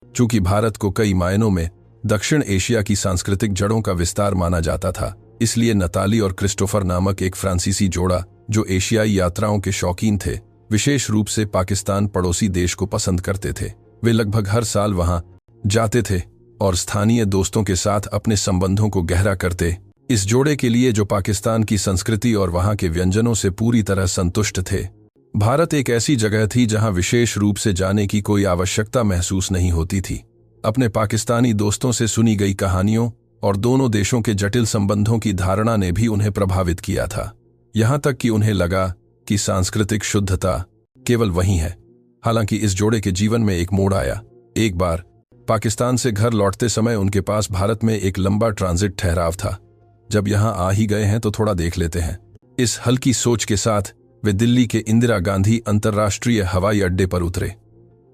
चूंकि भारत को कई मायनों में दक्षिण एशिया की सांस्कृतिक जड़ों का विस्तार माना जाता था, इसलिए नताली और क्रिस्टोफर नामक एक फ्रांसीसी जोड़ा जो एशियाई यात्राओं के शौकीन थे, विशेष रूप से पाकिस्तान पड़ोसी देश को पसंद करते थे। वे लगभग हर साल वहां जाते थे और स्थानीय दोस्तों के साथ अपने संबंधों को गहरा करते। इस जोड़े के लिए जो पाकिस्तान की संस्कृति और वहां के व्यंजनों से पूरी तरह संतुष्ट थे। भारत एक ऐसी जगह थी जहां विशेष रूप से जाने की कोई आवश्यकता महसूस नहीं होती थी। अपने पाकिस्तानी दोस्तों से सुनी गई कहानियों और दोनों देशों के जटिल संबंधों की धारणा ने भी उन्हें प्रभावित किया था, यहां तक कि उन्हें लगा कि सांस्कृतिक शुद्धता केवल वही है। हालांकि इस जोड़े के जीवन में एक मोड़ आया। एक बार पाकिस्तान से घर लौटते समय उनके पास भारत में एक लंबा ट्रांजिट ठहराव था। जब यहां आ ही गए हैं तो थोड़ा देख लेते हैं। इस हल्की सोच के साथ वे दिल्ली के इंदिरा गांधी अंतर्राष्ट्रीय हवाई अड्डे पर उतरे।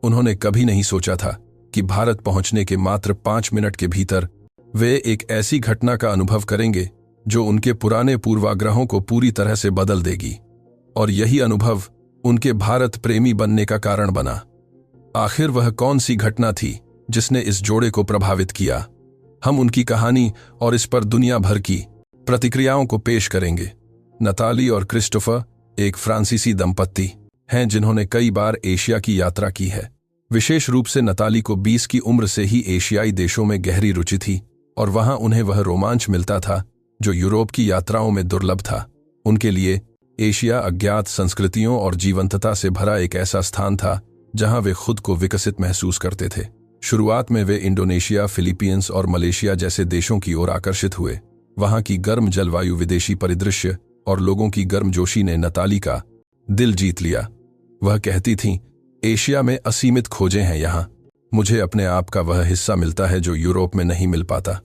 उन्होंने कभी नहीं सोचा था कि भारत पहुंचने के मात्र 5 मिनट के भीतर वे एक ऐसी घटना का अनुभव करेंगे जो उनके पुराने पूर्वाग्रहों को पूरी तरह से बदल देगी। और यही अनुभव उनके भारत प्रेमी बनने का कारण बना। आखिर वह कौन सी घटना थी जिसने इस जोड़े को प्रभावित किया? हम उनकी कहानी और इस पर दुनिया भर की प्रतिक्रियाओं को पेश करेंगे। नताली और क्रिस्टोफर एक फ्रांसीसी दंपत्ति हैं जिन्होंने कई बार एशिया की यात्रा की है। विशेष रूप से नताली को 20 की उम्र से ही एशियाई देशों में गहरी रुचि थी और वहां उन्हें वह रोमांच मिलता था जो यूरोप की यात्राओं में दुर्लभ था। उनके लिए एशिया अज्ञात संस्कृतियों और जीवंतता से भरा एक ऐसा स्थान था जहां वे खुद को विकसित महसूस करते थे। शुरुआत में वे इंडोनेशिया, फिलीपींस और मलेशिया जैसे देशों की ओर आकर्षित हुए। वहां की गर्म जलवायु, विदेशी परिदृश्य और लोगों की गर्मजोशी ने नताली का दिल जीत लिया। वह कहती थीं, एशिया में असीमित खोजें हैं, यहाँ मुझे अपने आप का वह हिस्सा मिलता है जो यूरोप में नहीं मिल पाता।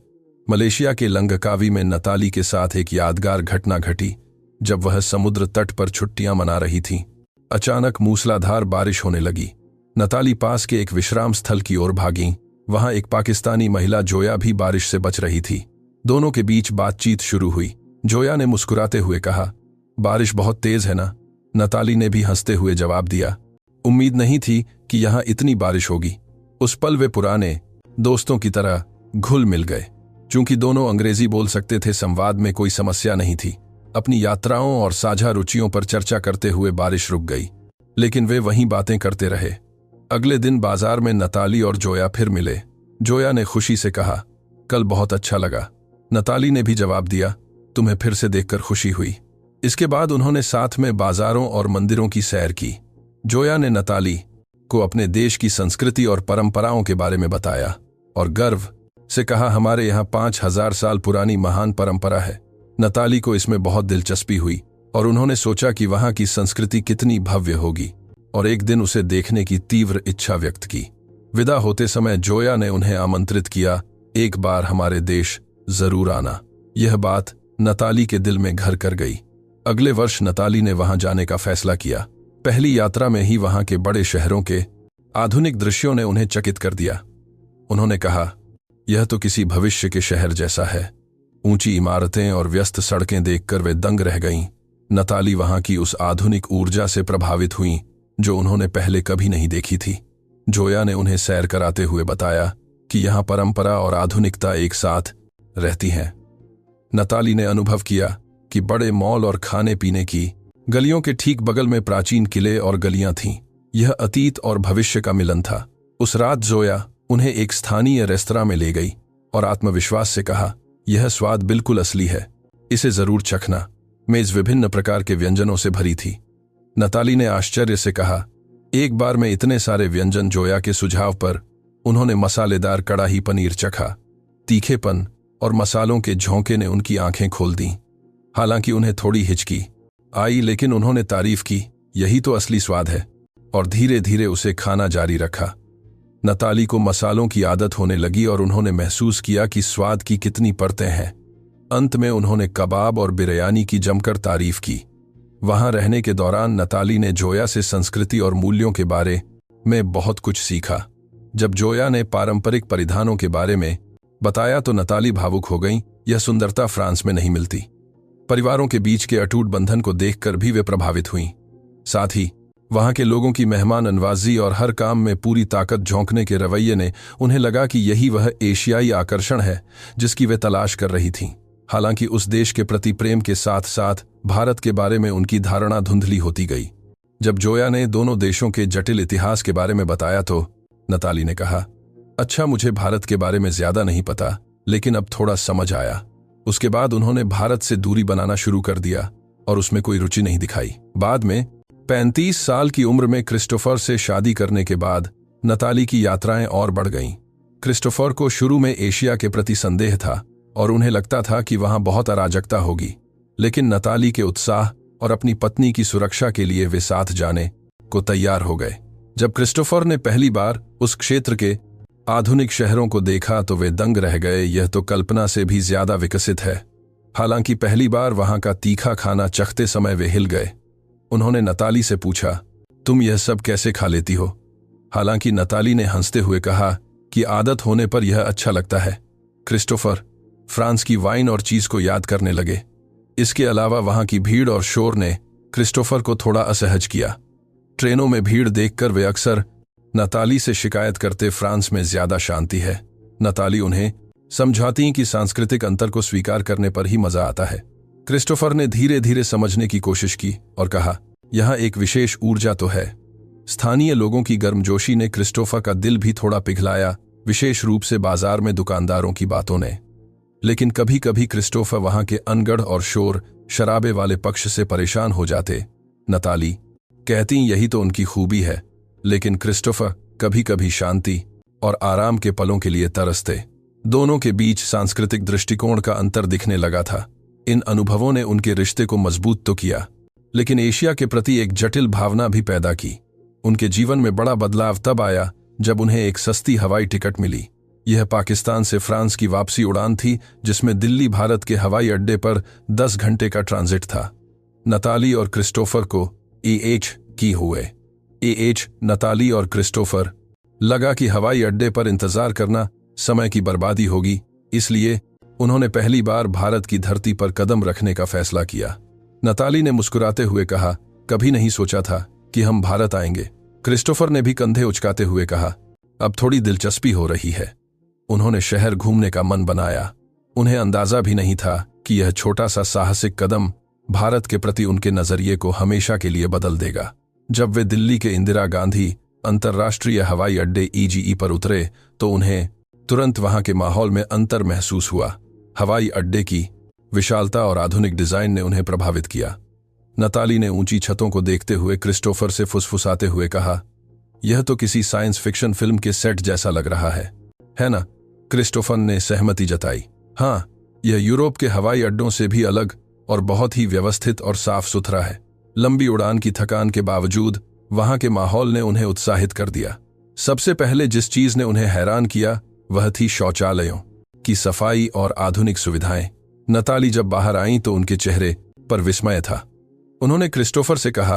मलेशिया के लंगकावी में नताली के साथ एक यादगार घटना घटी जब वह समुद्र तट पर छुट्टियां मना रही थीं। अचानक मूसलाधार बारिश होने लगी। नताली पास के एक विश्राम स्थल की ओर भागीं। वहां एक पाकिस्तानी महिला जोया भी बारिश से बच रही थी। दोनों के बीच बातचीत शुरू हुई। जोया ने मुस्कुराते हुए कहा, बारिश बहुत तेज है ना? नताली ने भी हंसते हुए जवाब दिया, उम्मीद नहीं थी कि यहां इतनी बारिश होगी। उस पल वे पुराने दोस्तों की तरह घुल मिल गए। चूंकि दोनों अंग्रेजी बोल सकते थे, संवाद में कोई समस्या नहीं थी। अपनी यात्राओं और साझा रुचियों पर चर्चा करते हुए बारिश रुक गई, लेकिन वे वहीं बातें करते रहे। अगले दिन बाजार में नताली और जोया फिर मिले। जोया ने खुशी से कहा, कल बहुत अच्छा लगा। नताली ने भी जवाब दिया, तुम्हें फिर से देखकर खुशी हुई। इसके बाद उन्होंने साथ में बाजारों और मंदिरों की सैर की। जोया ने नताली को अपने देश की संस्कृति और परंपराओं के बारे में बताया और गर्व से कहा, हमारे यहाँ 5000 साल पुरानी महान परंपरा है। नताली को इसमें बहुत दिलचस्पी हुई और उन्होंने सोचा कि वहां की संस्कृति कितनी भव्य होगी और एक दिन उसे देखने की तीव्र इच्छा व्यक्त की। विदा होते समय जोया ने उन्हें आमंत्रित किया, एक बार हमारे देश जरूर आना। यह बात नताली के दिल में घर कर गई। अगले वर्ष नताली ने वहां जाने का फैसला किया। पहली यात्रा में ही वहां के बड़े शहरों के आधुनिक दृश्यों ने उन्हें चकित कर दिया। उन्होंने कहा, यह तो किसी भविष्य के शहर जैसा है। ऊंची इमारतें और व्यस्त सड़कें देखकर वे दंग रह गईं। नताली वहां की उस आधुनिक ऊर्जा से प्रभावित हुईं जो उन्होंने पहले कभी नहीं देखी थी। जोया ने उन्हें सैर कराते हुए बताया कि यहाँ परंपरा और आधुनिकता एक साथ रहती हैं। नताली ने अनुभव किया कि बड़े मॉल और खाने पीने की गलियों के ठीक बगल में प्राचीन किले और गलियां थीं। यह अतीत और भविष्य का मिलन था। उस रात जोया उन्हें एक स्थानीय रेस्तरां में ले गई और आत्मविश्वास से कहा, यह स्वाद बिल्कुल असली है, इसे जरूर चखना। मेज विभिन्न प्रकार के व्यंजनों से भरी थी। नताली ने आश्चर्य से कहा, एक बार में इतने सारे व्यंजन? जोया के सुझाव पर उन्होंने मसालेदार कड़ाही पनीर चखा। तीखेपन और मसालों के झोंके ने उनकी आंखें खोल दीं। हालांकि उन्हें थोड़ी हिचकी आई, लेकिन उन्होंने तारीफ की, यही तो असली स्वाद है, और धीरे धीरे उसे खाना जारी रखा। नताली को मसालों की आदत होने लगी और उन्होंने महसूस किया कि स्वाद की कितनी परतें हैं। अंत में उन्होंने कबाब और बिरयानी की जमकर तारीफ की। वहां रहने के दौरान नताली ने जोया से संस्कृति और मूल्यों के बारे में बहुत कुछ सीखा। जब जोया ने पारंपरिक परिधानों के बारे में बताया तो नताली भावुक हो गईं। यह सुंदरता फ्रांस में नहीं मिलती। परिवारों के बीच के अटूट बंधन को देखकर भी वे प्रभावित हुईं। साथ ही वहां के लोगों की मेहमान नवाजी और हर काम में पूरी ताकत झोंकने के रवैये ने उन्हें लगा कि यही वह एशियाई आकर्षण है जिसकी वे तलाश कर रही थीं। हालांकि उस देश के प्रति प्रेम के साथ साथ भारत के बारे में उनकी धारणा धुंधली होती गई। जब जोया ने दोनों देशों के जटिल इतिहास के बारे में बताया तो नताली ने कहा, अच्छा, मुझे भारत के बारे में ज्यादा नहीं पता, लेकिन अब थोड़ा समझ आया। उसके बाद उन्होंने भारत से दूरी बनाना शुरू कर दिया और उसमें कोई रुचि नहीं दिखाई। बाद में 35 साल की उम्र में क्रिस्टोफर से शादी करने के बाद नताली की यात्राएं और बढ़ गईं। क्रिस्टोफर को शुरू में एशिया के प्रति संदेह था और उन्हें लगता था कि वहां बहुत अराजकता होगी, लेकिन नताली के उत्साह और अपनी पत्नी की सुरक्षा के लिए वे साथ जाने को तैयार हो गए। जब क्रिस्टोफर ने पहली बार उस क्षेत्र के आधुनिक शहरों को देखा तो वे दंग रह गए। यह तो कल्पना से भी ज्यादा विकसित है। हालांकि पहली बार वहां का तीखा खाना चखते समय वे हिल गए। उन्होंने नताली से पूछा, तुम यह सब कैसे खा लेती हो? हालांकि नताली ने हंसते हुए कहा कि आदत होने पर यह अच्छा लगता है। क्रिस्टोफर फ्रांस की वाइन और चीज को याद करने लगे। इसके अलावा वहां की भीड़ और शोर ने क्रिस्टोफर को थोड़ा असहज किया। ट्रेनों में भीड़ देखकर वे अक्सर नताली से शिकायत करते, फ्रांस में ज्यादा शांति है। नताली उन्हें समझाती कि सांस्कृतिक अंतर को स्वीकार करने पर ही मजा आता है। क्रिस्टोफर ने धीरे धीरे समझने की कोशिश की और कहा, यहां एक विशेष ऊर्जा तो है। स्थानीय लोगों की गर्मजोशी ने क्रिस्टोफर का दिल भी थोड़ा पिघलाया, विशेष रूप से बाजार में दुकानदारों की बातों ने। लेकिन कभी कभी क्रिस्टोफर वहां के अनगढ़ और शोर शराबे वाले पक्ष से परेशान हो जाते। नताली कहती यही तो उनकी खूबी है, लेकिन क्रिस्टोफर कभी कभी शांति और आराम के पलों के लिए तरसते। दोनों के बीच सांस्कृतिक दृष्टिकोण का अंतर दिखने लगा था। इन अनुभवों ने उनके रिश्ते को मजबूत तो किया, लेकिन एशिया के प्रति एक जटिल भावना भी पैदा की। उनके जीवन में बड़ा बदलाव तब आया जब उन्हें एक सस्ती हवाई टिकट मिली। यह पाकिस्तान से फ्रांस की वापसी उड़ान थी, जिसमें दिल्ली भारत के हवाई अड्डे पर 10 घंटे का ट्रांजिट था। नताली और क्रिस्टोफर को की हुए नताली और क्रिस्टोफर लगा कि हवाई अड्डे पर इंतजार करना समय की बर्बादी होगी, इसलिए उन्होंने पहली बार भारत की धरती पर कदम रखने का फैसला किया। नताली ने मुस्कुराते हुए कहा, कभी नहीं सोचा था कि हम भारत आएंगे। क्रिस्टोफर ने भी कंधे उचकाते हुए कहा, अब थोड़ी दिलचस्पी हो रही है। उन्होंने शहर घूमने का मन बनाया। उन्हें अंदाजा भी नहीं था कि यह छोटा सा साहसिक कदम भारत के प्रति उनके नजरिए को हमेशा के लिए बदल देगा। जब वे दिल्ली के इंदिरा गांधी अंतर्राष्ट्रीय हवाई अड्डे पर उतरे तो उन्हें तुरंत वहां के माहौल में अंतर महसूस हुआ। हवाई अड्डे की विशालता और आधुनिक डिजाइन ने उन्हें प्रभावित किया। नताली ने ऊंची छतों को देखते हुए क्रिस्टोफर से फुसफुसाते हुए कहा, यह तो किसी साइंस फिक्शन फिल्म के सेट जैसा लग रहा है ना? क्रिस्टोफर ने सहमति जताई। हाँ, यह यूरोप के हवाई अड्डों से भी अलग और बहुत ही व्यवस्थित और साफ सुथरा है। लंबी उड़ान की थकान के बावजूद वहां के माहौल ने उन्हें उत्साहित कर दिया। सबसे पहले जिस चीज ने उन्हें हैरान किया वह थी शौचालयों की सफाई और आधुनिक सुविधाएं। नताली जब बाहर आईं तो उनके चेहरे पर विस्मय था। उन्होंने क्रिस्टोफर से कहा,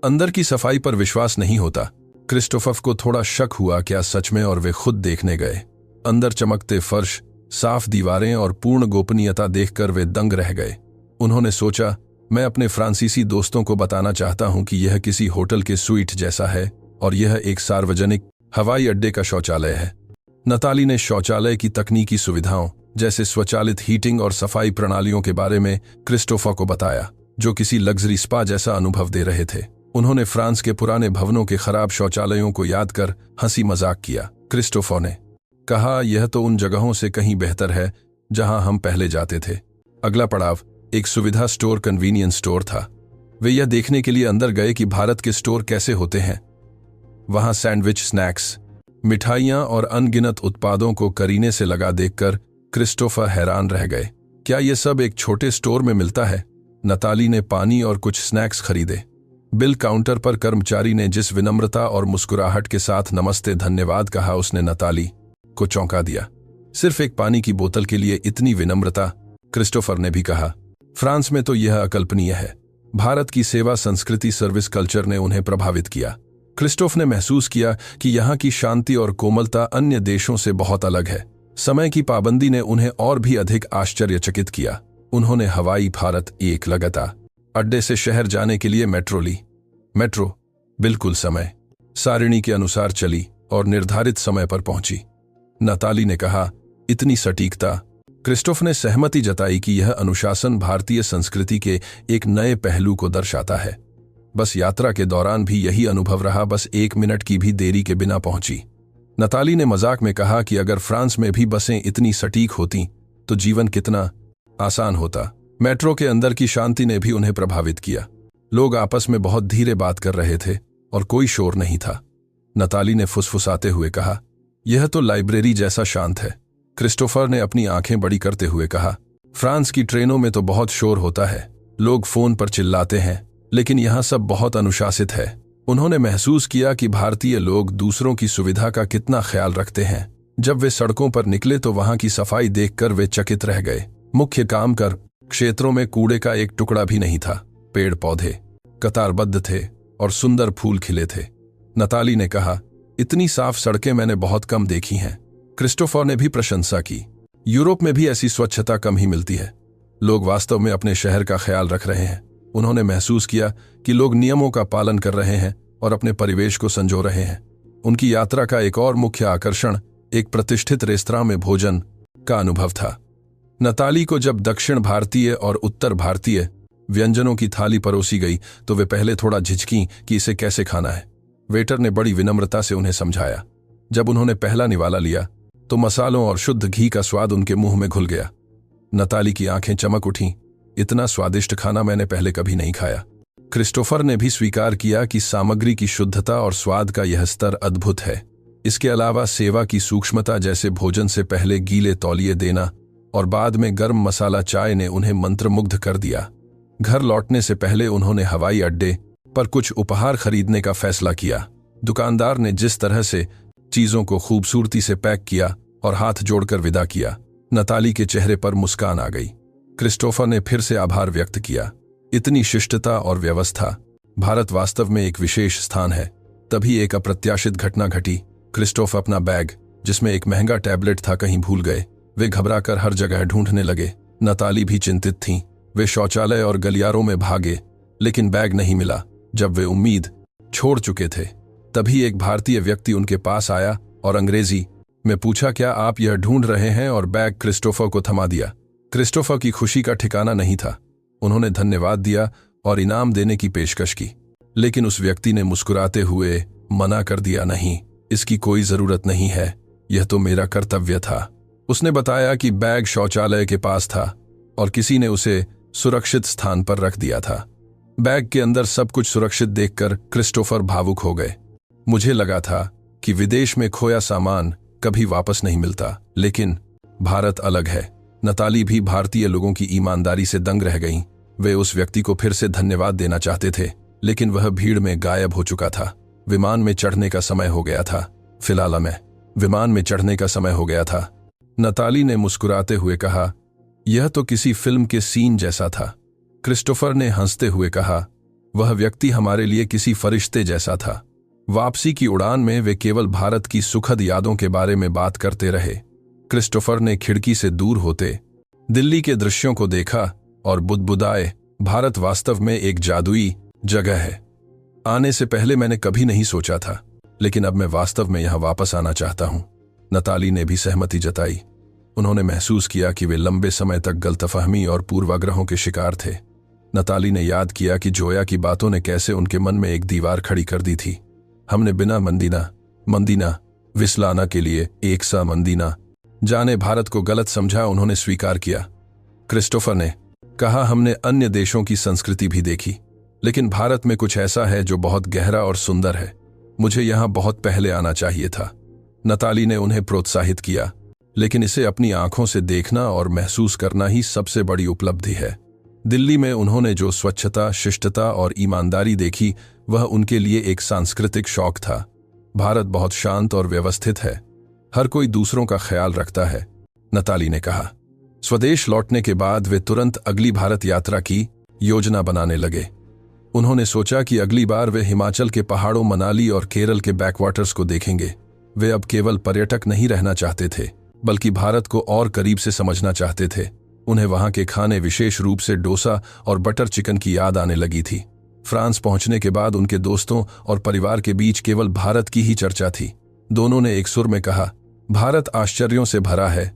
अंदर की सफाई पर विश्वास नहीं होता। क्रिस्टोफर को थोड़ा शक हुआ, क्या सच में? और वे खुद देखने गए। अंदर चमकते फर्श, साफ दीवारें और पूर्ण गोपनीयता देखकर वे दंग रह गए। उन्होंने सोचा, मैं अपने फ्रांसीसी दोस्तों को बताना चाहता हूं कि यह किसी होटल के स्वीट जैसा है और यह एक सार्वजनिक हवाई अड्डे का शौचालय है। नताली ने शौचालय की तकनीकी सुविधाओं जैसे स्वचालित हीटिंग और सफाई प्रणालियों के बारे में क्रिस्टोफर को बताया, जो किसी लग्जरी स्पा जैसा अनुभव दे रहे थे। उन्होंने फ्रांस के पुराने भवनों के खराब शौचालयों को याद कर हंसी मजाक किया। क्रिस्टोफर ने कहा, यह तो उन जगहों से कहीं बेहतर है जहां हम पहले जाते थे। अगला पड़ाव एक सुविधा स्टोर, कन्वीनियंस स्टोर था। वे यह देखने के लिए अंदर गए कि भारत के स्टोर कैसे होते हैं। वहां सैंडविच, स्नैक्स, मिठाइयां और अनगिनत उत्पादों को करीने से लगा देखकर क्रिस्टोफर हैरान रह गए। क्या यह सब एक छोटे स्टोर में मिलता है? नताली ने पानी और कुछ स्नैक्स खरीदे। बिल काउंटर पर कर्मचारी ने जिस विनम्रता और मुस्कुराहट के साथ नमस्ते धन्यवाद कहा, उसने नताली को चौंका दिया। सिर्फ एक पानी की बोतल के लिए इतनी विनम्रता? क्रिस्टोफर ने भी कहा, फ्रांस में तो यह अकल्पनीय है। भारत की सेवा संस्कृति, सर्विस कल्चर ने उन्हें प्रभावित किया। क्रिस्टोफ ने महसूस किया कि यहाँ की शांति और कोमलता अन्य देशों से बहुत अलग है। समय की पाबंदी ने उन्हें और भी अधिक आश्चर्यचकित किया। उन्होंने हवाई भारत एक लगातार अड्डे से शहर जाने के लिए मेट्रो बिल्कुल समय सारिणी के अनुसार चली और निर्धारित समय पर पहुंची। नताली ने कहा, इतनी सटीकता। क्रिस्टोफ ने सहमति जताई कि यह अनुशासन भारतीय संस्कृति के एक नए पहलू को दर्शाता है। बस यात्रा के दौरान भी यही अनुभव रहा, बस 1 मिनट की भी देरी के बिना पहुंची। नताली ने मजाक में कहा कि अगर फ्रांस में भी बसें इतनी सटीक होती तो जीवन कितना आसान होता। मेट्रो के अंदर की शांति ने भी उन्हें प्रभावित किया। लोग आपस में बहुत धीरे बात कर रहे थे और कोई शोर नहीं था। नताली ने फुसफुसाते हुए कहा, यह तो लाइब्रेरी जैसा शांत है। क्रिस्टोफर ने अपनी आंखें बड़ी करते हुए कहा, फ्रांस की ट्रेनों में तो बहुत शोर होता है, लोग फोन पर चिल्लाते हैं, लेकिन यहाँ सब बहुत अनुशासित है। उन्होंने महसूस किया कि भारतीय लोग दूसरों की सुविधा का कितना ख्याल रखते हैं। जब वे सड़कों पर निकले तो वहां की सफाई देखकर वे चकित रह गए। मुख्य काम कर क्षेत्रों में कूड़े का एक टुकड़ा भी नहीं था। पेड़ पौधे कतारबद्ध थे और सुंदर फूल खिले थे। नताली ने कहा, इतनी साफ सड़कें मैंने बहुत कम देखी हैं। क्रिस्टोफर ने भी प्रशंसा की। यूरोप में भी ऐसी स्वच्छता कम ही मिलती है। लोग वास्तव में अपने शहर का ख्याल रख रहे हैं। उन्होंने महसूस किया कि लोग नियमों का पालन कर रहे हैं और अपने परिवेश को संजो रहे हैं। उनकी यात्रा का एक और मुख्य आकर्षण एक प्रतिष्ठित रेस्तरां में भोजन का अनुभव था। नताली को जब दक्षिण भारतीय और उत्तर भारतीय व्यंजनों की थाली परोसी गई तो वे पहले थोड़ा झिझकीं कि इसे कैसे खाना है। वेटर ने बड़ी विनम्रता से उन्हें समझाया। जब उन्होंने पहला निवाला लिया तो मसालों और शुद्ध घी का स्वाद उनके मुंह में घुल गया। नताली की आंखें चमक उठीं। इतना स्वादिष्ट खाना मैंने पहले कभी नहीं खाया। क्रिस्टोफर ने भी स्वीकार किया कि सामग्री की शुद्धता और स्वाद का यह स्तर अद्भुत है। इसके अलावा सेवा की सूक्ष्मता, जैसे भोजन से पहले गीले तौलिए देना और बाद में गर्म मसाला चाय, ने उन्हें मंत्रमुग्ध कर दिया। घर लौटने से पहले उन्होंने हवाई अड्डे पर कुछ उपहार खरीदने का फैसला किया। दुकानदार ने जिस तरह से चीजों को खूबसूरती से पैक किया और हाथ जोड़कर विदा किया, नताली के चेहरे पर मुस्कान आ गई। क्रिस्टोफर ने फिर से आभार व्यक्त किया। इतनी शिष्टता और व्यवस्था। भारत वास्तव में एक विशेष स्थान है। तभी एक अप्रत्याशित घटना घटी। क्रिस्टोफर अपना बैग, जिसमें एक महंगा टैबलेट था, कहीं भूल गए। वे घबराकर हर जगह ढूंढने लगे। नताली भी चिंतित थीं। वे शौचालय और गलियारों में भागे, लेकिन बैग नहीं मिला। जब वे उम्मीद छोड़ चुके थे, तभी एक भारतीय व्यक्ति उनके पास आया और अंग्रेजी में पूछा, क्या आप यह ढूंढ रहे हैं? और बैग क्रिस्टोफर को थमा दिया। क्रिस्टोफर की खुशी का ठिकाना नहीं था। उन्होंने धन्यवाद दिया और इनाम देने की पेशकश की, लेकिन उस व्यक्ति ने मुस्कुराते हुए मना कर दिया, नहीं, इसकी कोई जरूरत नहीं है, यह तो मेरा कर्तव्य था। उसने बताया कि बैग शौचालय के पास था और किसी ने उसे सुरक्षित स्थान पर रख दिया था। बैग के अंदर सब कुछ सुरक्षित देखकर क्रिस्टोफर भावुक हो गए। मुझे लगा था कि विदेश में खोया सामान कभी वापस नहीं मिलता, लेकिन भारत अलग है। नताली भी भारतीय लोगों की ईमानदारी से दंग रह गईं। वे उस व्यक्ति को फिर से धन्यवाद देना चाहते थे, लेकिन वह भीड़ में गायब हो चुका था। विमान में चढ़ने का समय हो गया था। फिलहाल मैं विमान में चढ़ने का समय हो गया था। नताली ने मुस्कुराते हुए कहा, यह तो किसी फिल्म के सीन जैसा था। क्रिस्टोफर ने हंसते हुए कहा, वह व्यक्ति हमारे लिए किसी फरिश्ते जैसा था। वापसी की उड़ान में वे केवल भारत की सुखद यादों के बारे में बात करते रहे। क्रिस्टोफर ने खिड़की से दूर होते दिल्ली के दृश्यों को देखा और बुदबुदाए, भारत वास्तव में एक जादुई जगह है। आने से पहले मैंने कभी नहीं सोचा था, लेकिन अब मैं वास्तव में यहां वापस आना चाहता हूं। नताली ने भी सहमति जताई। उन्होंने महसूस किया कि वे लंबे समय तक गलतफहमी और पूर्वाग्रहों के शिकार थे। नताली ने याद किया कि जोया की बातों ने कैसे उनके मन में एक दीवार खड़ी कर दी थी। हमने बिना मंदीना विसलाना के लिए एक सा मंदीना जाने भारत को गलत समझा। उन्होंने स्वीकार किया। क्रिस्टोफर ने कहा, हमने अन्य देशों की संस्कृति भी देखी, लेकिन भारत में कुछ ऐसा है जो बहुत गहरा और सुंदर है। मुझे यहां बहुत पहले आना चाहिए था। नताली ने उन्हें प्रोत्साहित किया, लेकिन इसे अपनी आंखों से देखना और महसूस करना ही सबसे बड़ी उपलब्धि है। दिल्ली में उन्होंने जो स्वच्छता, शिष्टता और ईमानदारी देखी, वह उनके लिए एक सांस्कृतिक शौक था। भारत बहुत शांत और व्यवस्थित है। हर कोई दूसरों का ख्याल रखता है, नताली ने कहा। स्वदेश लौटने के बाद वे तुरंत अगली भारत यात्रा की योजना बनाने लगे। उन्होंने सोचा कि अगली बार वे हिमाचल के पहाड़ों, मनाली और केरल के बैकवाटर्स को देखेंगे। वे अब केवल पर्यटक नहीं रहना चाहते थे, बल्कि भारत को और करीब से समझना चाहते थे। उन्हें वहां के खाने, विशेष रूप से डोसा और बटर चिकन की याद आने लगी थी। फ्रांस पहुंचने के बाद उनके दोस्तों और परिवार के बीच केवल भारत की ही चर्चा थी। दोनों ने एक सुर में कहा, भारत आश्चर्यों से भरा है।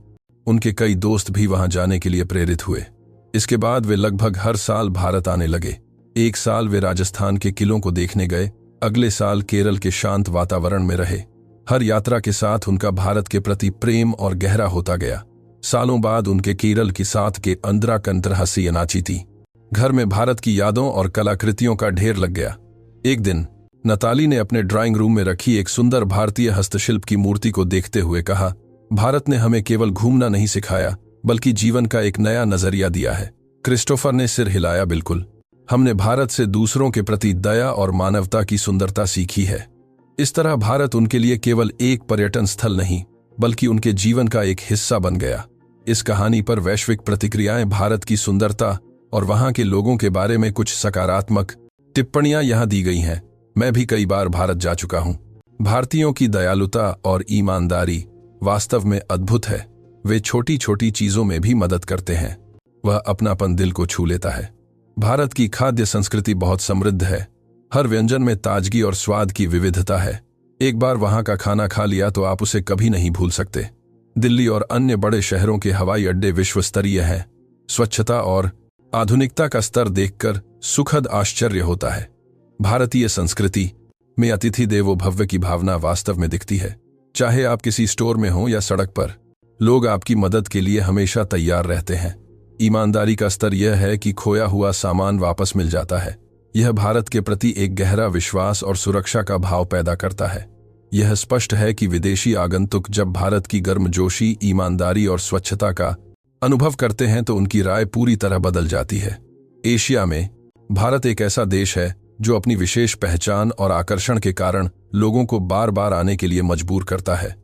उनके कई दोस्त भी वहां जाने के लिए प्रेरित हुए। इसके बाद वे लगभग हर साल भारत आने लगे। एक साल वे राजस्थान के किलों को देखने गए, अगले साल केरल के शांत वातावरण में रहे। हर यात्रा के साथ उनका भारत के प्रति प्रेम और गहरा होता गया। सालों बाद उनके केरल की साथ के अंदरा कंतर हंसी अनाची थी। घर में भारत की यादों और कलाकृतियों का ढेर लग गया। एक दिन नताली ने अपने ड्राइंग रूम में रखी एक सुंदर भारतीय हस्तशिल्प की मूर्ति को देखते हुए कहा, भारत ने हमें केवल घूमना नहीं सिखाया, बल्कि जीवन का एक नया नजरिया दिया है। क्रिस्टोफर ने सिर हिलाया, बिल्कुल। हमने भारत से दूसरों के प्रति दया और मानवता की सुंदरता सीखी है। इस तरह भारत उनके लिए केवल एक पर्यटन स्थल नहीं, बल्कि उनके जीवन का एक हिस्सा बन गया। इस कहानी पर वैश्विक प्रतिक्रियाएं, भारत की सुंदरता और वहां के लोगों के बारे में कुछ सकारात्मक टिप्पणियां यहां दी गई हैं। मैं भी कई बार भारत जा चुका हूं। भारतीयों की दयालुता और ईमानदारी वास्तव में अद्भुत है। वे छोटी छोटी चीजों में भी मदद करते हैं। वह अपनापन दिल को छू लेता है। भारत की खाद्य संस्कृति बहुत समृद्ध है। हर व्यंजन में ताजगी और स्वाद की विविधता है। एक बार वहां का खाना खा लिया तो आप उसे कभी नहीं भूल सकते। दिल्ली और अन्य बड़े शहरों के हवाई अड्डे विश्व स्तरीय हैं। स्वच्छता और आधुनिकता का स्तर देखकर सुखद आश्चर्य होता है। भारतीय संस्कृति में अतिथि देवो भव की भावना वास्तव में दिखती है। चाहे आप किसी स्टोर में हो या सड़क पर, लोग आपकी मदद के लिए हमेशा तैयार रहते हैं। ईमानदारी का स्तर यह है कि खोया हुआ सामान वापस मिल जाता है। यह भारत के प्रति एक गहरा विश्वास और सुरक्षा का भाव पैदा करता है। यह स्पष्ट है कि विदेशी आगंतुक जब भारत की गर्मजोशी, ईमानदारी और स्वच्छता का अनुभव करते हैं तो उनकी राय पूरी तरह बदल जाती है। एशिया में भारत एक ऐसा देश है जो अपनी विशेष पहचान और आकर्षण के कारण लोगों को बार बार आने के लिए मजबूर करता है।